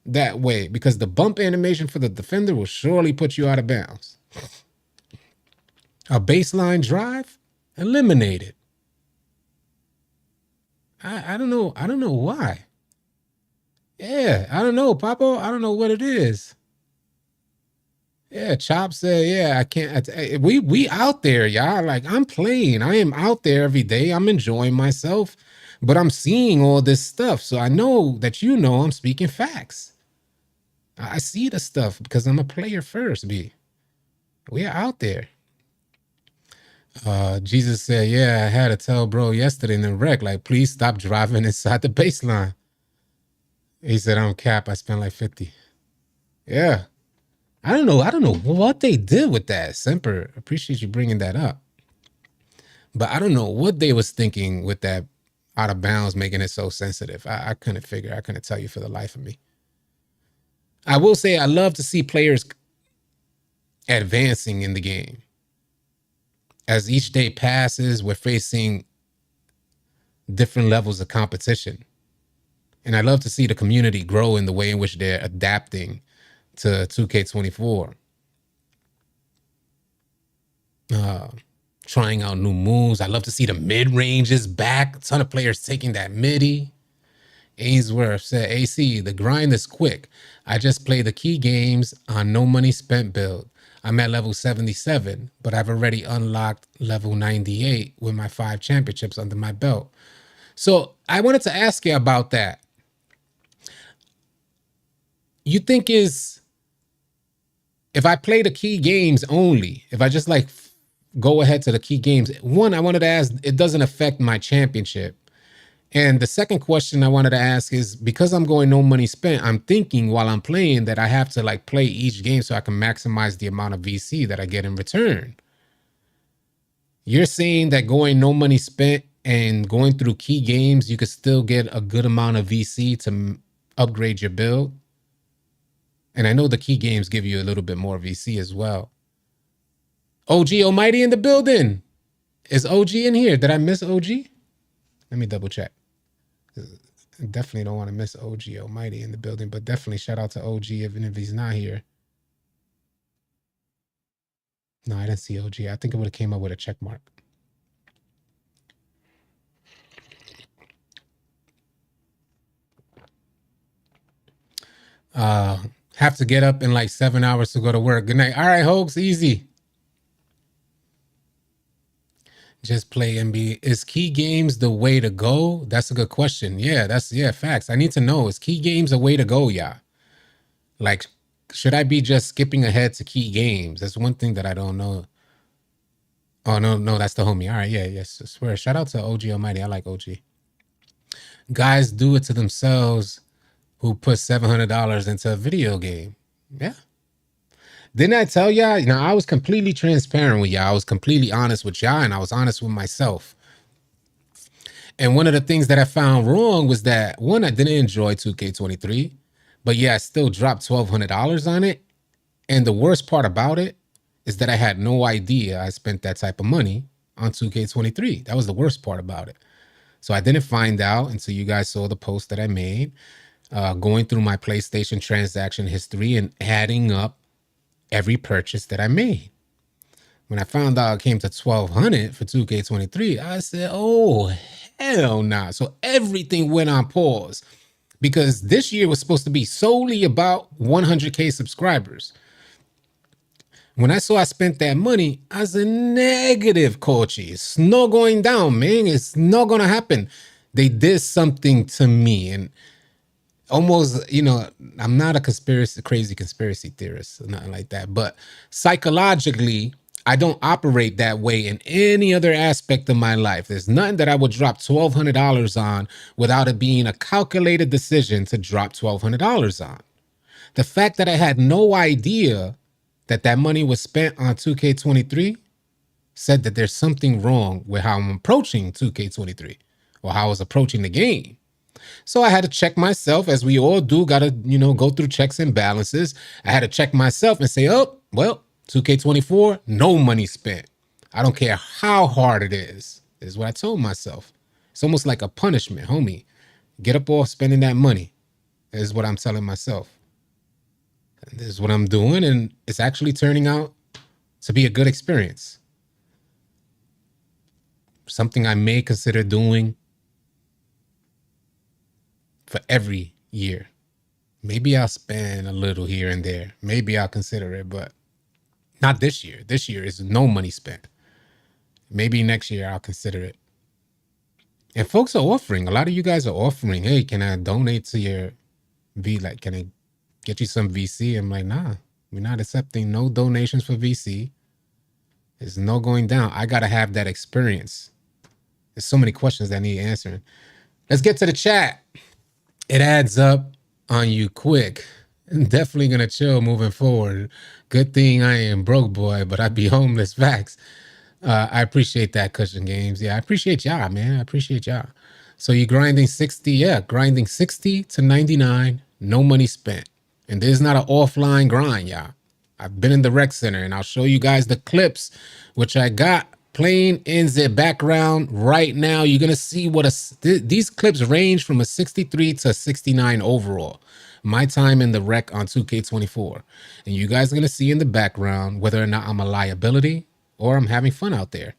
that way because the bump animation for the defender will surely put you out of bounds. A baseline drive? Eliminated. I don't know. I don't know why. Yeah, I don't know, Papo. I don't know what it is. Yeah, Chop said, yeah, I can't. We out there, y'all. Like, I'm playing. I am out there every day. I'm enjoying myself, but I'm seeing all this stuff. So I know that I'm speaking facts. I see the stuff because I'm a player first, B. We are out there. Jesus said, yeah, I had to tell bro yesterday in the wreck, like, please stop driving inside the baseline. He said, I'm cap. I spent like 50. Yeah. I don't know what they did with that. Semper, appreciate you bringing that up. But I don't know what they was thinking with that out of bounds, making it so sensitive. I couldn't figure. I couldn't tell you for the life of me. I will say I love to see players advancing in the game. As each day passes, we're facing different levels of competition. And I love to see the community grow in the way in which they're adapting to 2K24. Trying out new moves. I love to see the mid-ranges back. A ton of players taking that midi. Ainsworth said, AC, the grind is quick. I just play the key games on no money spent build. I'm at level 77, but I've already unlocked level 98 with my 5 championships under my belt. So I wanted to ask you about that. You think if I play the key games only, if I just like go ahead to the key games, one, I wanted to ask, it doesn't affect my championship. And the second question I wanted to ask is, because I'm going no money spent, I'm thinking while I'm playing that I have to like play each game so I can maximize the amount of VC that I get in return. You're saying that going no money spent and going through key games, you could still get a good amount of VC to upgrade your build? And I know the key games give you a little bit more VC as well. OG Almighty in the building. Is OG in here? Did I miss OG? Let me double check. I definitely don't want to miss OG Almighty in the building, but definitely shout out to OG even if he's not here. No, I didn't see OG. I think it would have came up with a check mark. Have to get up in like 7 hours to go to work. Good night. All right, Hoax, easy. Just play NBA. Is key games the way to go? That's a good question. Yeah, facts. I need to know. Is key games a way to go? Yeah. Like, should I be just skipping ahead to key games? That's one thing that I don't know. Oh, no, that's the homie. All right, yeah, yes. I swear. Shout out to OG Almighty. I like OG. Guys do it to themselves who put $700 into a video game. Yeah. Didn't I tell y'all? I was completely transparent with y'all. I was completely honest with y'all, and I was honest with myself. And one of the things that I found wrong was that, one, I didn't enjoy 2K23, but yeah, I still dropped $1,200 on it. And the worst part about it is that I had no idea I spent that type of money on 2K23. That was the worst part about it. So I didn't find out until you guys saw the post that I made, going through my PlayStation transaction history and adding up every purchase that I made. When I found out it came to $1,200 for 2K23, I said, oh, hell nah. So everything went on pause because this year was supposed to be solely about 100K subscribers. When I saw I spent that money, I said, negative, coachy. It's not going down, man. It's not going to happen. They did something to me. And almost, I'm not a crazy conspiracy theorist, nothing like that. But psychologically, I don't operate that way in any other aspect of my life. There's nothing that I would drop $1,200 on without it being a calculated decision to drop $1,200 on. The fact that I had no idea that money was spent on 2K23 said that there's something wrong with how I'm approaching 2K23 or how I was approaching the game. So I had to check myself, as we all do, got to, go through checks and balances. I had to check myself and say, oh, well, 2K24, no money spent. I don't care how hard it is what I told myself. It's almost like a punishment, homie. Get up off spending that money, is what I'm telling myself. And this is what I'm doing, and it's actually turning out to be a good experience. Something I may consider doing for every year. Maybe I'll spend a little here and there. Maybe I'll consider it, but not this year. This year is no money spent. Maybe next year I'll consider it. And folks are offering. A lot of you guys are offering, hey, can I donate to your can I get you some VC? I'm like, nah, we're not accepting no donations for VC. There's no going down. I got to have that experience. There's so many questions that need answering. Let's get to the chat. It adds up on you quick. I'm definitely going to chill moving forward. Good thing I ain't broke, boy, but I'd be homeless. Facts. I appreciate that, Cushion Games. Yeah, I appreciate y'all, man. I appreciate y'all. So you grinding 60, yeah, grinding 60 to 99, no money spent. And this is not an offline grind, y'all. I've been in the rec center, and I'll show you guys the clips, which I got playing in the background right now. You're going to see what these clips range from a 63 to a 69 overall. My time in the rec on 2K24. And you guys are going to see in the background whether or not I'm a liability or I'm having fun out there.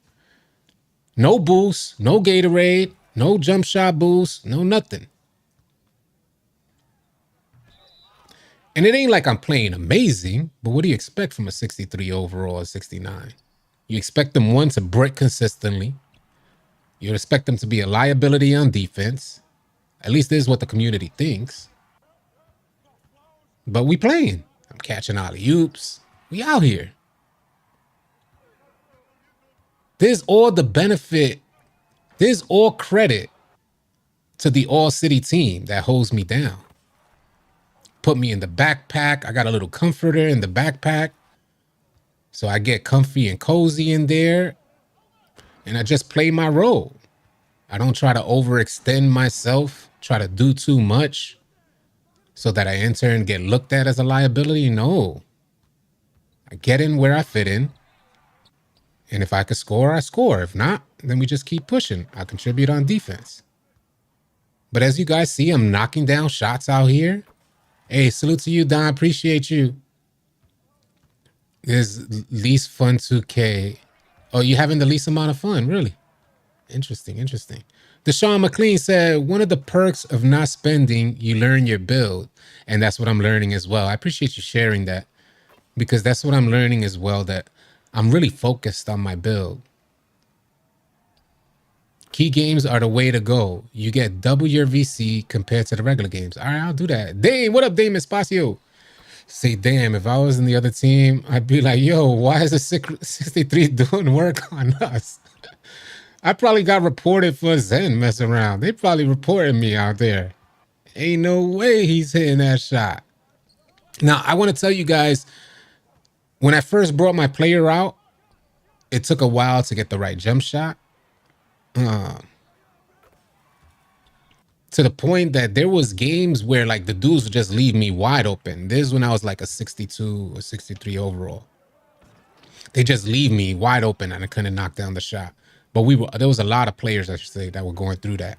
No boost, no Gatorade, no jump shot boost, no nothing. And it ain't like I'm playing amazing, but what do you expect from a 63 overall or 69? You expect them, one, to break consistently. You expect them to be a liability on defense. At least this is what the community thinks. But we playing. I'm catching alley-oops. We out here. There's all the benefit. There's all credit to the all-city team that holds me down. Put me in the backpack. I got a little comforter in the backpack. So I get comfy and cozy in there. And I just play my role. I don't try to overextend myself, try to do too much so that I enter and get looked at as a liability. No. I get in where I fit in. And if I could score, I score. If not, then we just keep pushing. I contribute on defense. But as you guys see, I'm knocking down shots out here. Hey, salute to you, Don. Appreciate you. There's least fun 2K. Oh, you having the least amount of fun? Really? Interesting. Deshaun McLean said, one of the perks of not spending, you learn your build. And that's what I'm learning as well. I appreciate you sharing that because that's what I'm learning as well, that I'm really focused on my build. Key games are the way to go. You get double your VC compared to the regular games. All right, I'll do that. Dame, what up, Dame Espacio? Say, damn, if I was in the other team, I'd be like, yo, why is the 63 doing work on us? I probably got reported for Zen messing around. They probably reported me out there. Ain't no way he's hitting that shot. Now, I want to tell you guys, when I first brought my player out, it took a while to get the right jump shot. To the point that there was games where like the dudes would just leave me wide open. This is when I was like a 62 or 63 overall. They just leave me wide open and I couldn't knock down the shot. But there was a lot of players, I should say, that were going through that.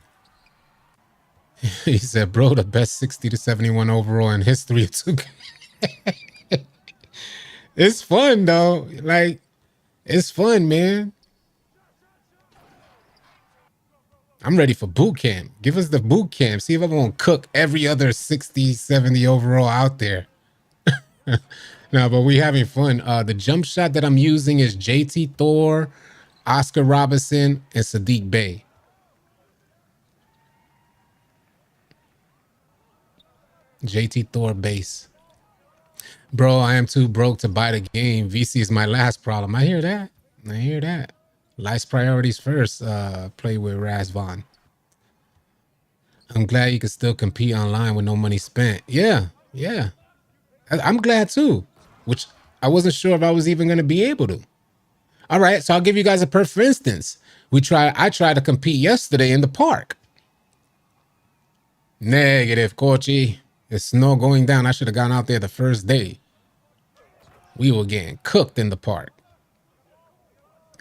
He said, bro, the best 60 to 71 overall in history of 2K. It's fun though. Like, it's fun, man. I'm ready for boot camp. Give us the boot camp. See if I'm going to cook every other 60, 70 overall out there. No, but we having fun. The jump shot that I'm using is JT Thor, Oscar Robinson, and Sadiq Bey. JT Thor base. Bro, I am too broke to buy the game. VC is my last problem. I hear that. I hear that. Life's priorities first. Play with Razvan. I'm glad you can still compete online with no money spent. Yeah, yeah. I'm glad too, which I wasn't sure if I was even going to be able to. All right, so I'll give you guys a perfect instance. I tried to compete yesterday in the park. Negative, Kochi. It's snow going down. I should have gone out there the first day. We were getting cooked in the park.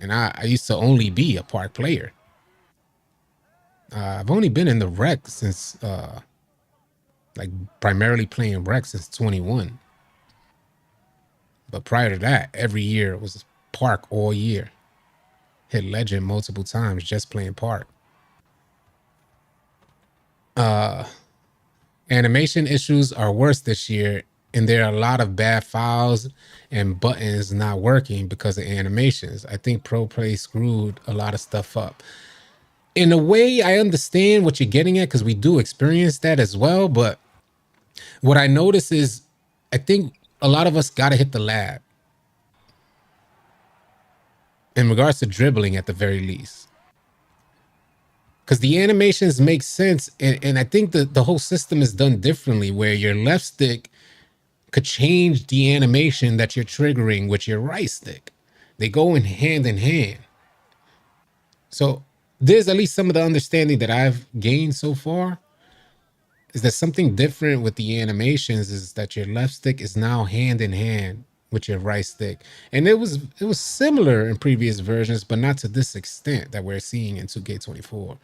And I used to only be a park player. I've only been in the rec since, like primarily playing rec since 21. But prior to that, every year it was park all year. Hit legend multiple times just playing park. Animation issues are worse this year, and there are a lot of bad files and buttons not working because of animations. I think Pro Play screwed a lot of stuff up. In a way, I understand what you're getting at because we do experience that as well. But what I notice is I think a lot of us got to hit the lab in regards to dribbling at the very least. Because the animations make sense. And I think the whole system is done differently where your left stick could change the animation that you're triggering with your right stick. They go in hand. So there's at least some of the understanding that I've gained so far is that something different with the animations is that your left stick is now hand in hand with your right stick. And it was similar in previous versions, but not to this extent that we're seeing in 2K24.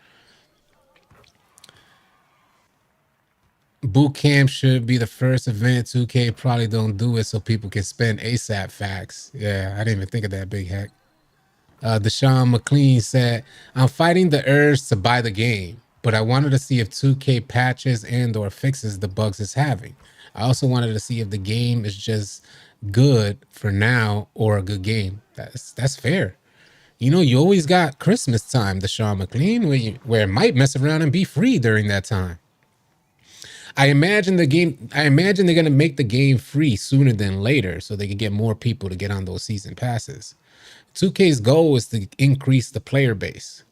Boot camp should be the first event. 2K probably don't do it so people can spend ASAP facts. Yeah, I didn't even think of that, big hack. Deshaun McLean said, I'm fighting the urge to buy the game, but I wanted to see if 2K patches and or fixes the bugs it's having. I also wanted to see if the game is just good for now or a good game. That's fair. You know, you always got Christmas time, Deshaun McLean, where it might mess around and be free during that time. I imagine they're going to make the game free sooner than later so they can get more people to get on those season passes. 2K's goal is to increase the player base.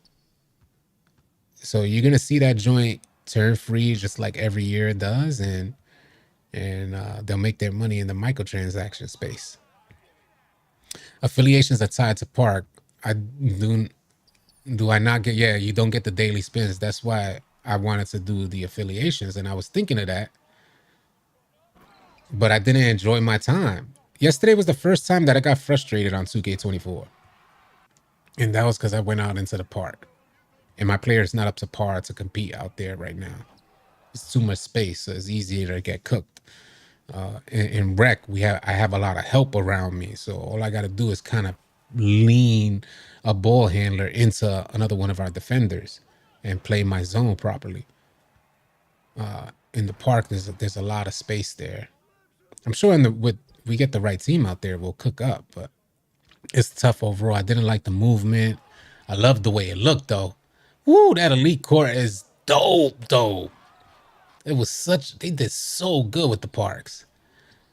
So you're going to see that joint turn free just like every year it does, and they'll make their money in the microtransaction space. Affiliations are tied to park. Do I not get, yeah, you don't get the daily spins. That's why I wanted to do the affiliations, and I was thinking of that, but I didn't enjoy my time. Yesterday was the first time that I got frustrated on 2K24. And that was because I went out into the park. And my player is not up to par to compete out there right now. It's too much space, so it's easier to get cooked. In rec, I have a lot of help around me. So all I got to do is kind of lean a ball handler into another one of our defenders. and play my zone properly. In the park, there's a lot of space there. I'm sure with we get the right team out there, we'll cook up, but it's tough overall. I didn't like the movement. I loved the way it looked though. Woo, that elite court is dope though. They did so good with the parks.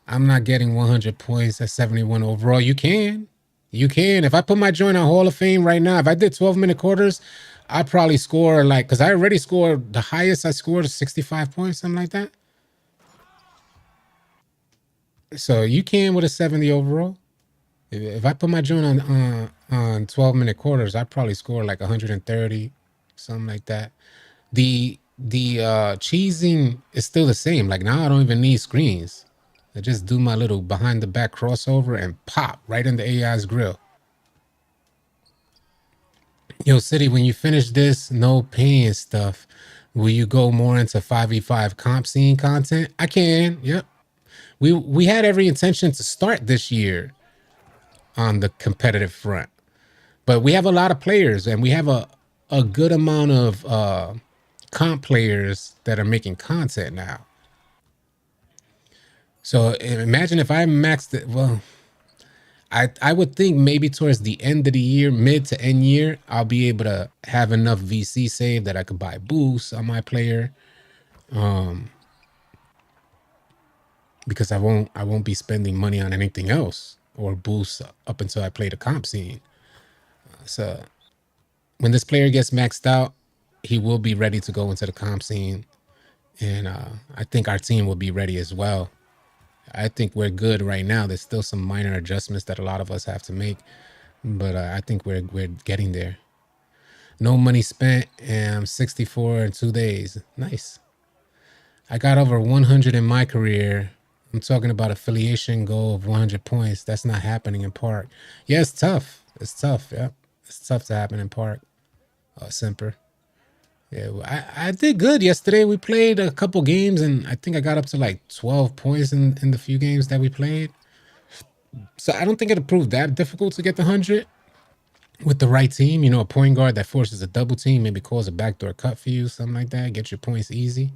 I'm not getting 100 points at 71 overall. You can. You can. If I put my joint on Hall of Fame right now, if I did 12-minute quarters, I'd probably score like, because I already scored, the highest I scored is 65 points, something like that. So you can with a 70 overall. If I put my joint on 12-minute quarters, I'd probably score like 130, something like that. The cheesing is still the same. Like now I don't even need screens. I just do my little behind the back crossover and pop right in the AI's grill. Yo, City, when you finish this no paying stuff, will you go more into 5v5 comp scene content? I can. Yep. We had every intention to start this year on the competitive front, but we have a lot of players and we have a good amount of comp players that are making content now. So imagine if I maxed it. Well, I would think maybe towards the end of the year, mid to end year, I'll be able to have enough VC saved that I could buy boosts on my player. Because I won't be spending money on anything else or boosts up until I play the comp scene. So when this player gets maxed out, he will be ready to go into the comp scene. And I think our team will be ready as well. I think we're good right now. There's still some minor adjustments that a lot of us have to make, but I think we're getting there. No money spent, and I'm 64 in 2 days. Nice. I got over 100 in my career. I'm talking about affiliation goal of 100 points. That's not happening in Park. Yeah, it's tough. It's tough. Yeah, it's tough to happen in Park. Semper. Yeah, I did good yesterday. We played a couple games, and I think I got up to like 12 points in the few games that we played. So I don't think it'll prove that difficult to get the 100 with the right team. You know, a point guard that forces a double team, maybe calls a backdoor cut for you, something like that. Get your points easy.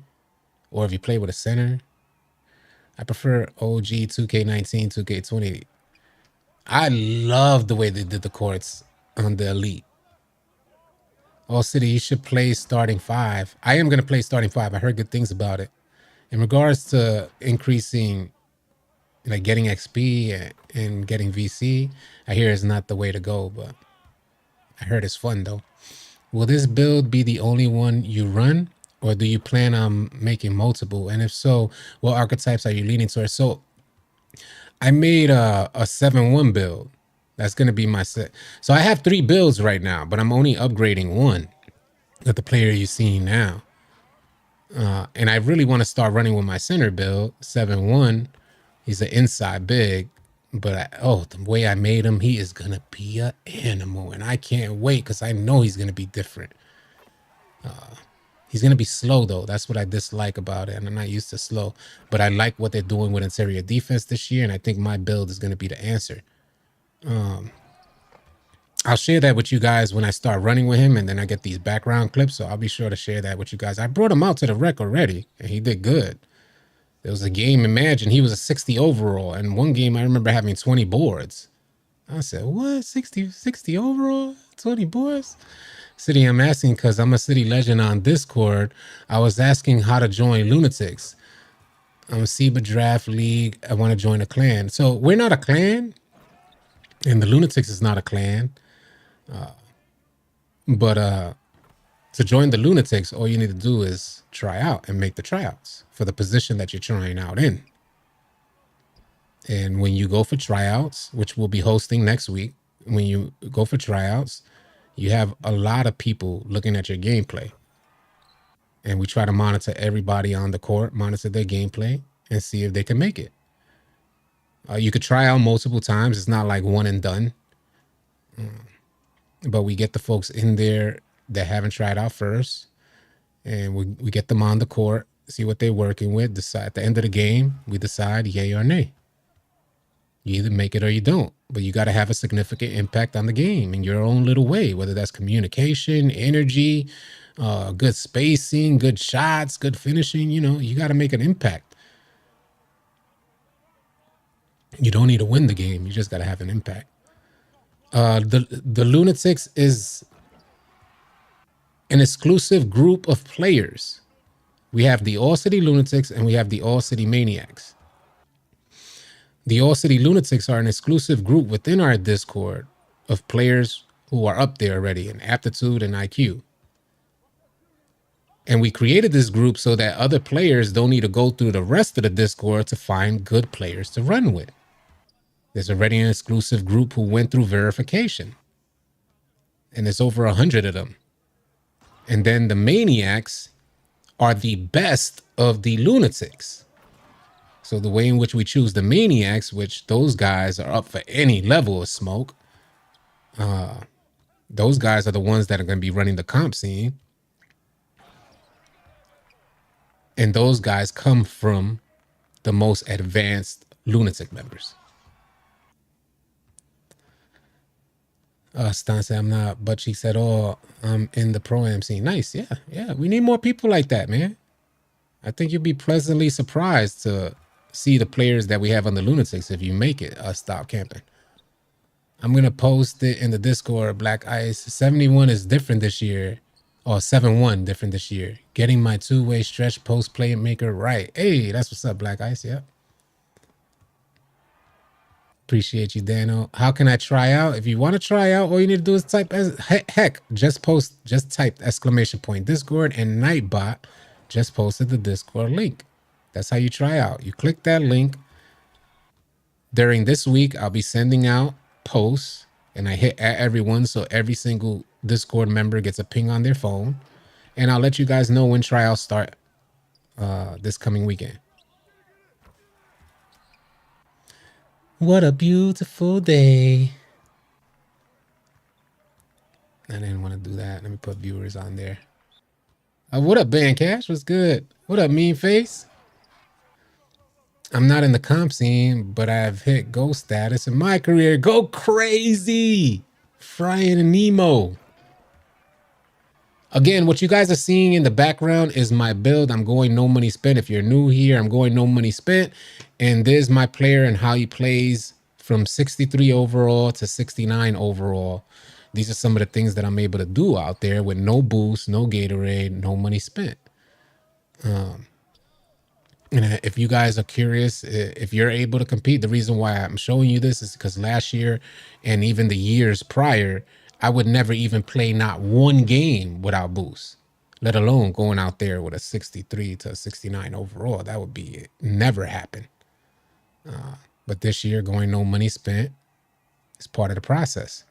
Or if you play with a center. I prefer OG 2K19, 2K20. I love the way they did the courts on the Elite. All City, you should play starting 5. I am going to play starting 5. I heard good things about it. In regards to increasing, like getting XP and getting VC, I hear it's not the way to go, but I heard it's fun though. Will this build be the only one you run, or do you plan on making multiple? And if so, what archetypes are you leaning towards? So I made a 7-1 build. That's going to be my set. So I have 3 builds right now, but I'm only upgrading 1 with the player you're seeing now. And I really want to start running with my center build, 7-1. He's an inside big, but the way I made him, he is going to be an animal. And I can't wait because I know he's going to be different. He's going to be slow, though. That's what I dislike about it. And I'm not used to slow. But I like what they're doing with interior defense this year. And I think my build is going to be the answer. I'll share that with you guys when I start running with him. And then I get these background clips. So I'll be sure to share that with you guys. I brought him out to the rec already. And he did good. There was a game, imagine, he was a 60 overall. And one game, I remember having 20 boards. I said, what? 60 overall? 20 boards? City, I'm asking because I'm a city legend on Discord. I was asking how to join Lunatics. I'm a SIBA Draft League. I want to join a clan. So we're not a clan. And the Lunatics is not a clan. But to join the Lunatics, all you need to do is try out and make the tryouts for the position that you're trying out in. And when you go for tryouts, which we'll be hosting next week, when you go for tryouts, you have a lot of people looking at your gameplay. And we try to monitor everybody on the court, monitor their gameplay, and see if they can make it. You could try out multiple times. It's not like one and done. But we get the folks in there that haven't tried out first. And we get them on the court, see what they're working with. Decide at the end of the game, we decide yay or nay. You either make it or you don't. But you got to have a significant impact on the game in your own little way, whether that's communication, energy, good spacing, good shots, good finishing. You know, you got to make an impact. You don't need to win the game. You just got to have an impact. The Lunatics is an exclusive group of players. We have the All City Lunatics and we have the All City Maniacs. The All City Lunatics are an exclusive group within our Discord of players who are up there already in aptitude and IQ. And we created this group so that other players don't need to go through the rest of the Discord to find good players to run with. There's already an exclusive group who went through verification. And there's over 100 of them. And then the Maniacs are the best of the Lunatics. So the way in which we choose the Maniacs, which those guys are up for any level of smoke, those guys are the ones that are going to be running the comp scene. And those guys come from the most advanced Lunatic members. Stan said, I'm not butt cheeks at all. I'm in the pro-am scene. Nice. Yeah. We need more people like that, man. I think you'll be pleasantly surprised to see the players that we have on the Lunatics if you make it. Stop camping. I'm going to post it in the Discord, Black Ice. 71 is different this year. Or 7-1 different this year. Getting my two-way stretch post playmaker right. Hey, that's what's up, Black Ice. Yep. Appreciate you, Dano. How can I try out? If you want to try out, all you need to do is type just type exclamation point Discord, and Nightbot just posted the Discord link. That's how you try out. You click that link. During this week, I'll be sending out posts, and I hit at everyone, so every single Discord member gets a ping on their phone, and I'll let you guys know when tryouts start this coming weekend. What a beautiful day. I didn't want to do that. Let me put viewers on there. What up, Ban Cash? What's good? What up, Mean Face? I'm not in the comp scene, but I've hit ghost status in my career. Go crazy! Frying and Nemo. Again, what you guys are seeing in the background is my build. I'm going no money spent. If you're new here, I'm going no money spent. And there's my player and how he plays from 63 overall to 69 overall. These are some of the things that I'm able to do out there with no boost, no Gatorade, no money spent. And if you guys are curious, if you're able to compete, the reason why I'm showing you this is because last year and even the years prior, I would never even play not one game without boost, let alone going out there with a 63 to 69 overall. That would be never happen. But this year, going no money spent is part of the process.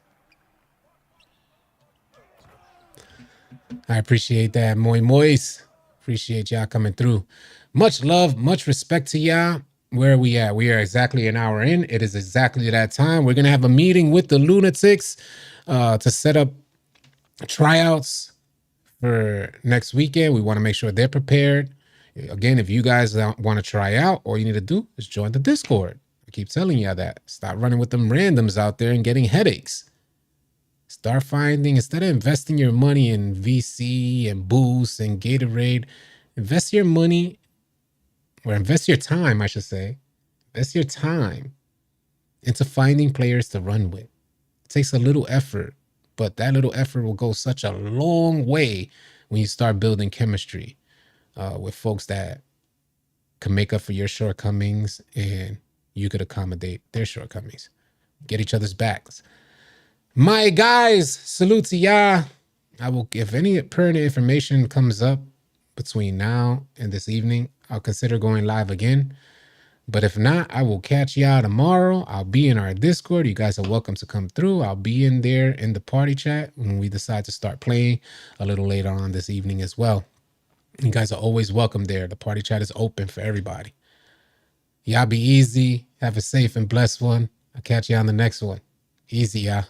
I appreciate that, Moist. Appreciate y'all coming through. Much love, much respect to y'all. Where are we at? We are exactly an hour in. It is exactly that time. We're going to have a meeting with the Lunatics to set up tryouts for next weekend. We want to make sure they're prepared. Again, if you guys want to try out, all you need to do is join the Discord. I keep telling y'all that. Stop running with them randoms out there and getting headaches. Start finding, instead of investing your money in VC and Boost and Gatorade, invest your money, or invest your time, I should say. Invest your time into finding players to run with. It takes a little effort, but that little effort will go such a long way when you start building chemistry with folks that can make up for your shortcomings and you could accommodate their shortcomings. Get each other's backs. My guys, salute to y'all. I will, if any pertinent information comes up between now and this evening, I'll consider going live again. But if not, I will catch y'all tomorrow. I'll be in our Discord. You guys are welcome to come through. I'll be in there in the party chat when we decide to start playing a little later on this evening as well. You guys are always welcome there. The party chat is open for everybody. Y'all be easy. Have a safe and blessed one. I'll catch you on the next one. Easy, y'all.